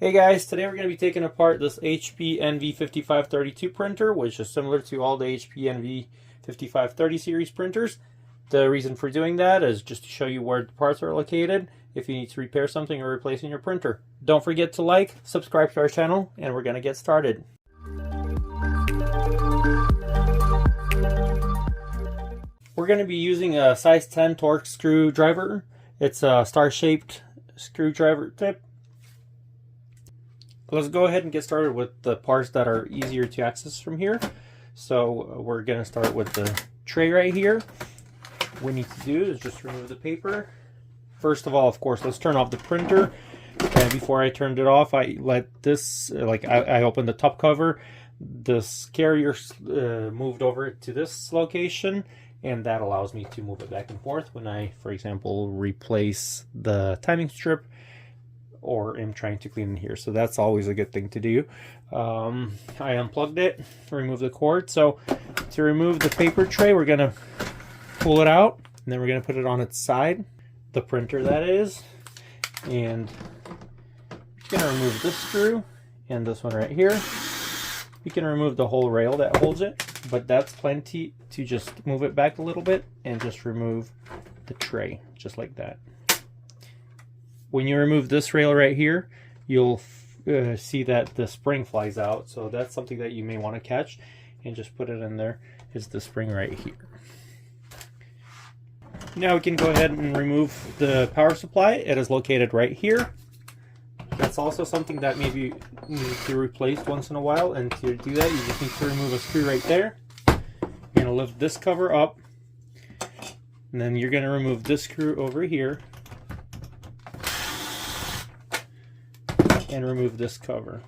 Hey guys, today we're going to be taking apart this HP ENVYV5532 printer, which is similar to all the HP ENVYV5530 series printers. The reason for doing that is just to show you where the parts are located if you need to repair something or replace in your printer. Don't forget to like, subscribe to our channel, and we're going to get started. We're going to be using a size 10 Torx screwdriver. It's a star-shaped screwdriver tip. Let's go ahead and get started with the parts that are easier to access from here. So we're going to start with the tray right here. What we need to do is just remove the paper. First of all, of course, let's turn off the printer. And before I turned it off, I let this, I opened the top cover. This carrier moved over to this location, and that allows me to move it back and forth when I, for example, replace the timing strip or am trying to clean in here. So that's always a good thing to do. I unplugged it, remove the cord. So to remove the paper tray, we're gonna pull it out, and then we're gonna put it on its side, the printer that is, and you're gonna remove this screw and this one right here. You can remove the whole rail that holds it, but that's plenty to just move it back a little bit and just remove the tray, just like that. When you remove this rail right here, you'll see that the spring flies out. So that's something that you may want to catch and just put it in there. Is the spring right here. Now we can go ahead and remove the power supply. It is located right here. That's also something that maybe you need to replace once in a while. And to do that, you just need to remove a screw right there. You're going to lift this cover up. And then you're going to remove this screw over here. And remove this cover.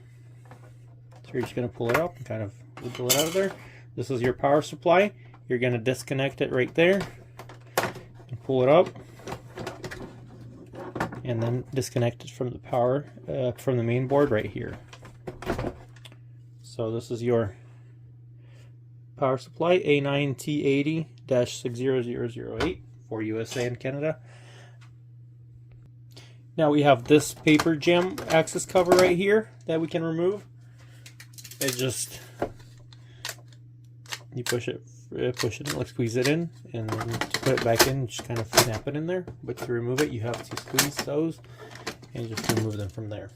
So you're just going to pull it up and kind of wiggle it out of there. This is your power supply. You're going to disconnect it right there and pull it up, and then disconnect it from the power from the main board right here. So this is your power supply, A9T80-60008 for USA and Canada. Now we have this paper jam access cover right here that we can remove. It just, you push it, like squeeze it in, and then to put it back in, just kind of snap it in there. But to remove it, you have to squeeze those and just remove them from there.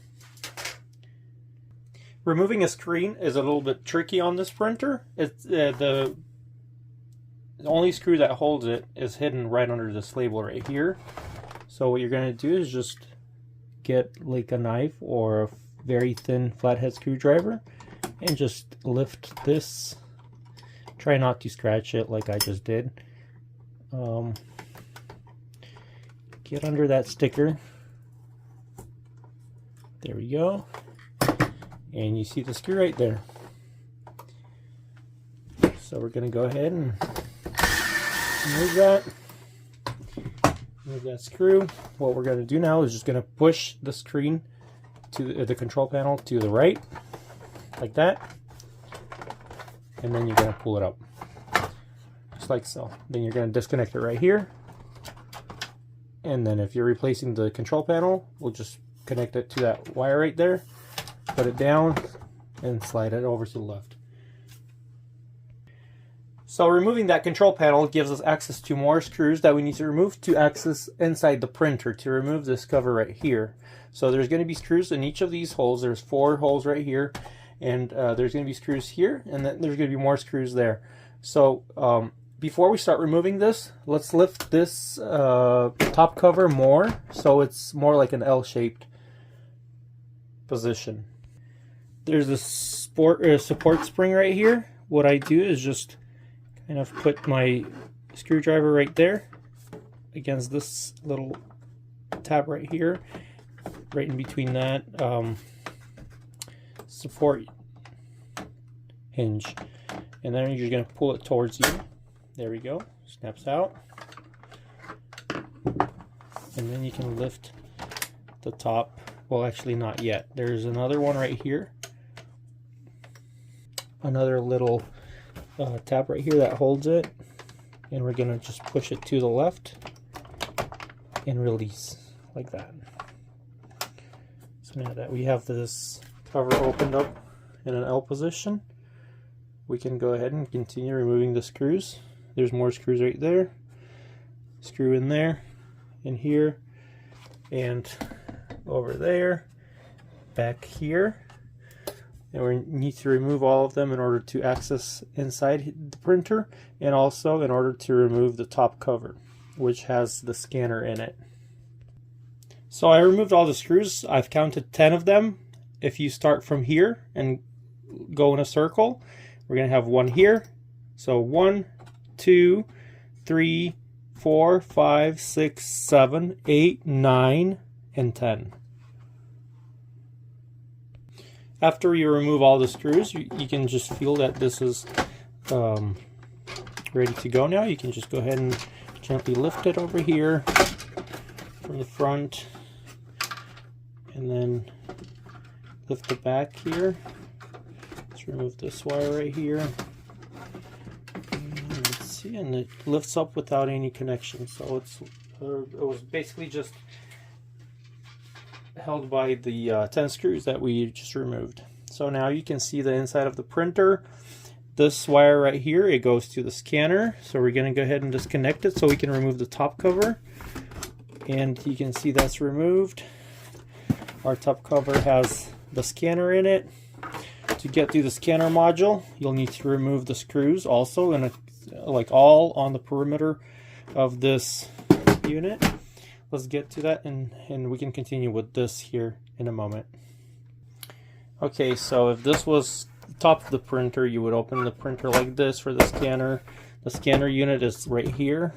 Removing a screen is a little bit tricky on this printer. It's the only screw that holds it is hidden right under this label right here. So what you're going to do is just get like a knife or a very thin flathead screwdriver and just lift this. Try not to scratch it like I just did. Get under that sticker. There we go. And you see the screw right there. So we're going to go ahead and remove that. Move that screw. What we're going to do now is just going to push the screen to the control panel to the right, like that, and then you're going to pull it up, just like so. Then you're going to disconnect it right here, and then if you're replacing the control panel, we'll just connect it to that wire right there, put it down, and slide it over to the left. So removing that control panel gives us access to more screws that we need to remove to access inside the printer to remove this cover right here. So there's going to be screws in each of these holes. There's 4 holes right here, and there's going to be screws here, and then there's going to be more screws there. So before we start removing this, let's lift this top cover more so it's more like an L-shaped position. There's a support spring right here. What I do is just kind of put my screwdriver right there against this little tab right here, right in between that support hinge, and then you're going to pull it towards you. There we go, snaps out, and then you can lift the top. Well, actually not yet. There's another one right here, another little tab right here that holds it, and we're going to just push it to the left and release like that. So So now that we have this cover opened up in an L position, we can go ahead and continue removing the screws. There's more screws right there. Screw in there, in here, and over there, back here. And we need to remove all of them in order to access inside the printer, and also in order to remove the top cover, which has the scanner in it. So I removed all the screws. I've counted 10 of them. If you start from here and go in a circle, we're going to have one here. So 1, 2, 3, 4, 5, 6, 7, 8, 9, and 10. After you remove all the screws, you can just feel that this is ready to go now. You can just go ahead and gently lift it over here from the front, and then lift the back here. Let's remove this wire right here. And let's see, and it lifts up without any connection. So it was basically just held by the 10 screws that we just removed. So now you can see the inside of the printer. This wire right here, it goes to the scanner. So we're going to go ahead and disconnect it so we can remove the top cover. And you can see that's removed. Our top cover has the scanner in it. To get to the scanner module, you'll need to remove the screws also, and like all on the perimeter of this unit. Let's get to that, and we can continue with this here in a moment. Okay, so if this was the top of the printer, you would open the printer like this for the scanner. The scanner unit is right here.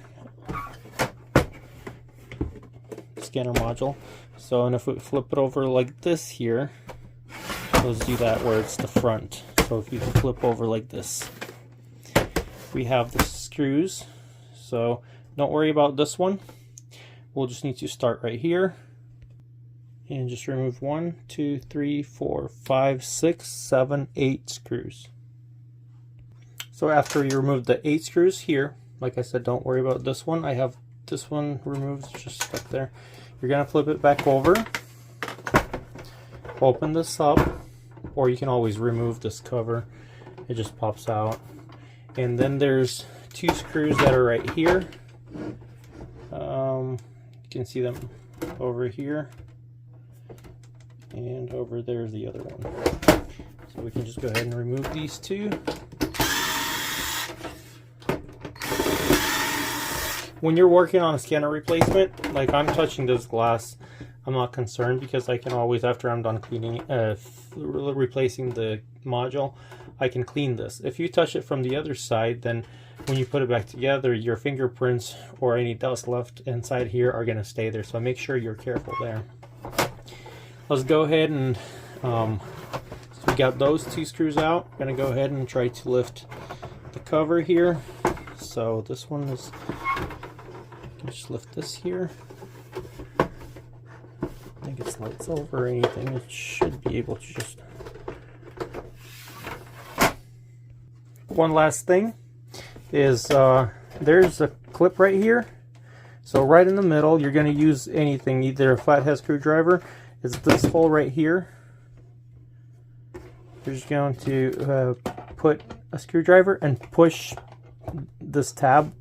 Scanner module. So, and if we flip it over like this here, let's do that where it's the front. So if you flip over like this, we have the screws. So don't worry about this one. We'll just need to start right here and just remove 1, 2, 3, 4, 5, 6, 7, 8 screws. So after you remove the 8 screws here, like I said, don't worry about this one. I have this one removed, just stuck there. You're gonna flip it back over, open this up, or you can always remove this cover. It just pops out. And then there's 2 screws that are right here. You can see them over here, and over there's the other one. So we can just go ahead and remove these 2. When you're working on a scanner replacement, like I'm touching this glass, I'm not concerned because I can always, after I'm done cleaning, replacing the module, I can clean this. If you touch it from the other side, then when you put it back together, your fingerprints or any dust left inside here are going to stay there. So make sure you're careful there. Let's go ahead and, so we got those 2 screws out. I'm going to go ahead and try to lift the cover here. So this one is, just lift this here. I think it slides over or anything. It should be able to just. One last thing is there's a clip right here. So right in the middle, you're going to use anything, either a flathead screwdriver. It's this hole right here. You're just going to put a screwdriver and push this tab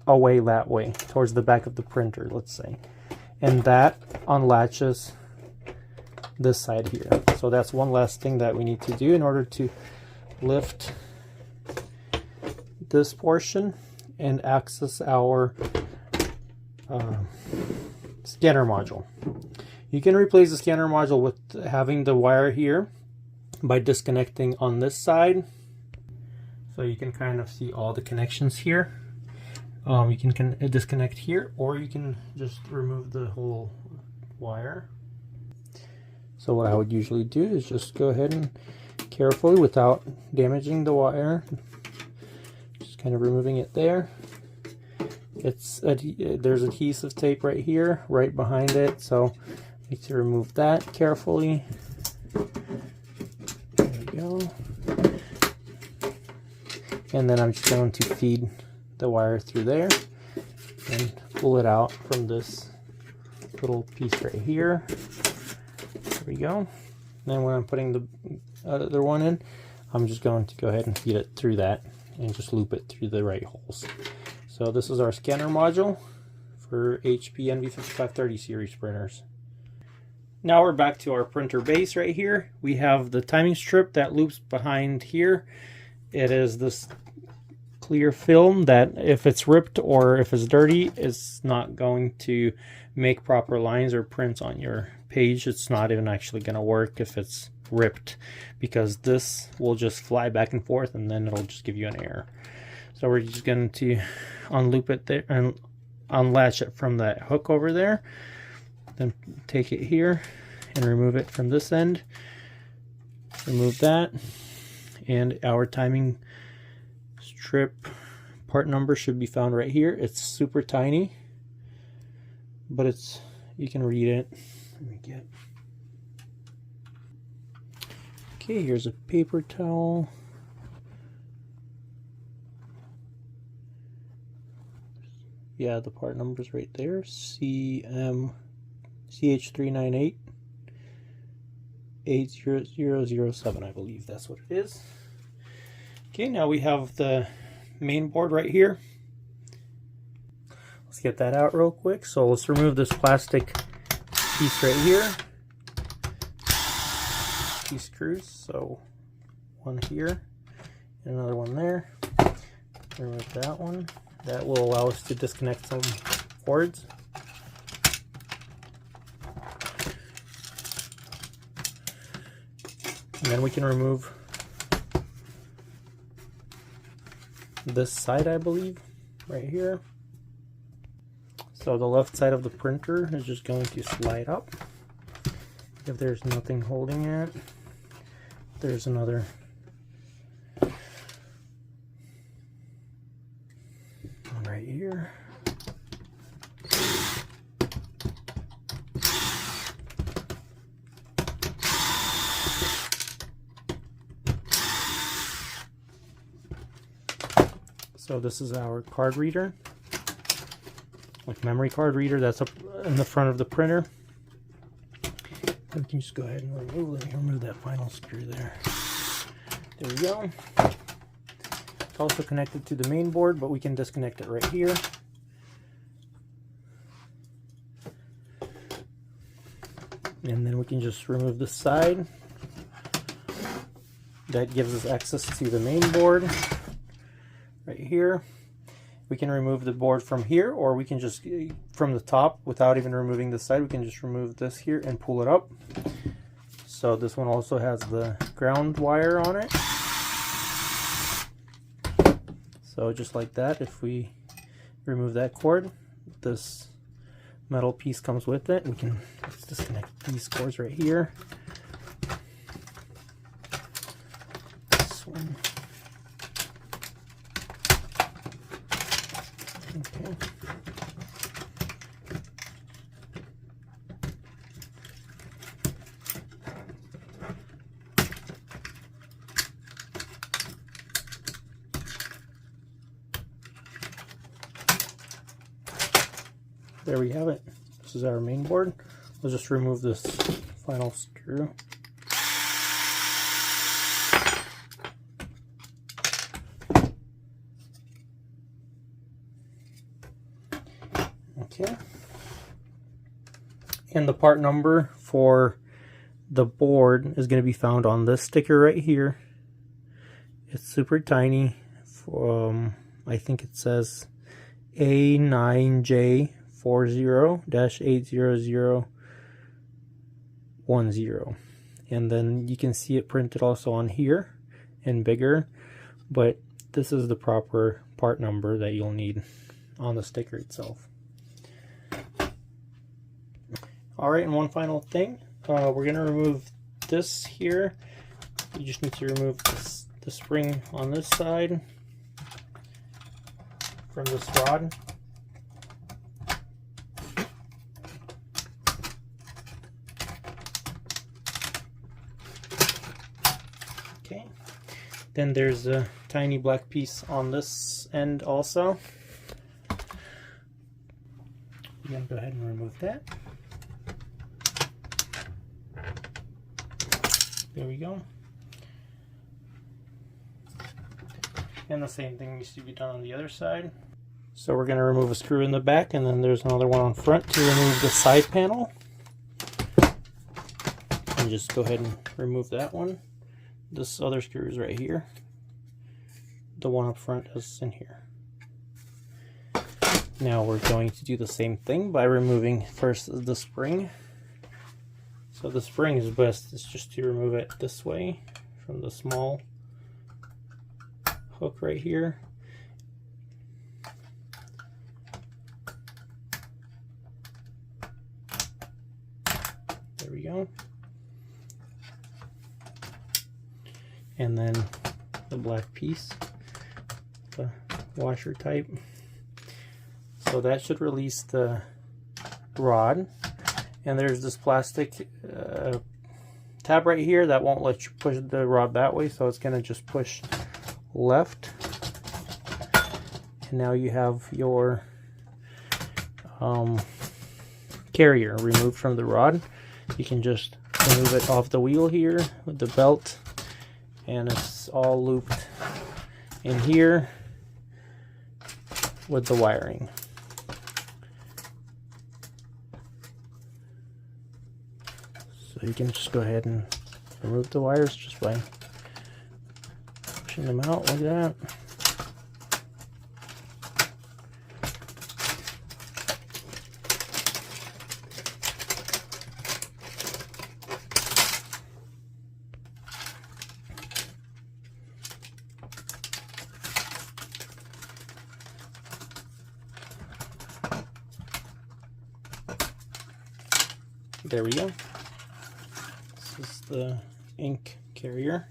away that way, towards the back of the printer, let's say. And that unlatches this side here. So that's one last thing that we need to do in order to lift this portion and access our scanner module. You can replace the scanner module with having the wire here by disconnecting on this side. So you can kind of see all the connections here. You can disconnect here, or you can just remove the whole wire. So what I would usually do is just go ahead and carefully, without damaging the wire, just kind of removing it there. There's adhesive tape right here, right behind it, so I need to remove that carefully. There we go. And then I'm just going to feed the wire through there and pull it out from this little piece right here. we go. Then when I'm putting the other one in, I'm just going to go ahead and feed it through that and just loop it through the right holes. So this is our scanner module for HP ENVYV5530 series printers. Now we're back to our printer base right here. We have the timing strip that loops behind here. It is this clear film that if it's ripped or if it's dirty, it's not going to make proper lines or prints on your page. It's not even actually going to work if it's ripped, because this will just fly back and forth and then it'll just give you an error. So we're just going to unloop it there and unlatch it from that hook over there. Then take it here and remove it from this end. Remove that, and our timing strip part number should be found right here. It's super tiny, but it's, you can read it. Let me get. Okay, here's a paper towel. Yeah, the part number's right there. CH398 80007, I believe that's what it is. Okay, now we have the main board right here. Let's get that out real quick. So let's remove this plastic piece right here. 2 screws, so one here and another one there. Remove that one. That will allow us to disconnect some cords. And then we can remove this side, I believe, right here. So the left side of the printer is just going to slide up. If there's nothing holding it, there's another one right here. So this is our card reader, like memory card reader, that's up in the front of the printer. We can just go ahead and remove that final screw there. There we go. It's also connected to the main board, but we can disconnect it right here. And then we can just remove the side. That gives us access to the main board right here. We can remove the board from here, or we can just, from the top, without even removing the side, we can just remove this here and pull it up. So this one also has the ground wire on it. So just like that, if we remove that cord, this metal piece comes with it. We can just disconnect these cords right here. This one. Okay. There we have it. This is our main board. We'll just remove this final screw. Okay. And the part number for the board is going to be found on this sticker right here. It's super tiny. I think it says A9J40-80010. And then you can see it printed also on here and bigger, but this is the proper part number that you'll need on the sticker itself. Alright, and one final thing, we're going to remove this here. You just need to remove the spring on this side from this rod. Okay, then there's a tiny black piece on this end also. We're going to go ahead and remove that. There we go. And the same thing needs to be done on the other side. So we're going to remove a screw in the back, and then there's another one on front to remove the side panel. And just go ahead and remove that one. This other screw is right here. The one up front is in here. Now we're going to do the same thing by removing first the spring. So the spring is best is just to remove it this way from the small hook right here. There we go. And then the black piece, the washer type. So that should release the rod. And there's this plastic tab right here that won't let you push the rod that way, so it's going to just push left. And now you have your carrier removed from the rod. You can just remove it off the wheel here with the belt, and it's all looped in here with the wiring. So you can just go ahead and remove the wires just by pushing them out like that. There we go. This is the ink carrier,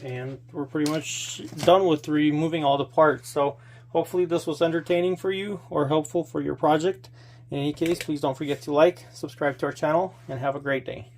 and we're pretty much done with removing all the parts. So hopefully this was entertaining for you or helpful for your project. In any case, please don't forget to like, subscribe to our channel, and have a great day.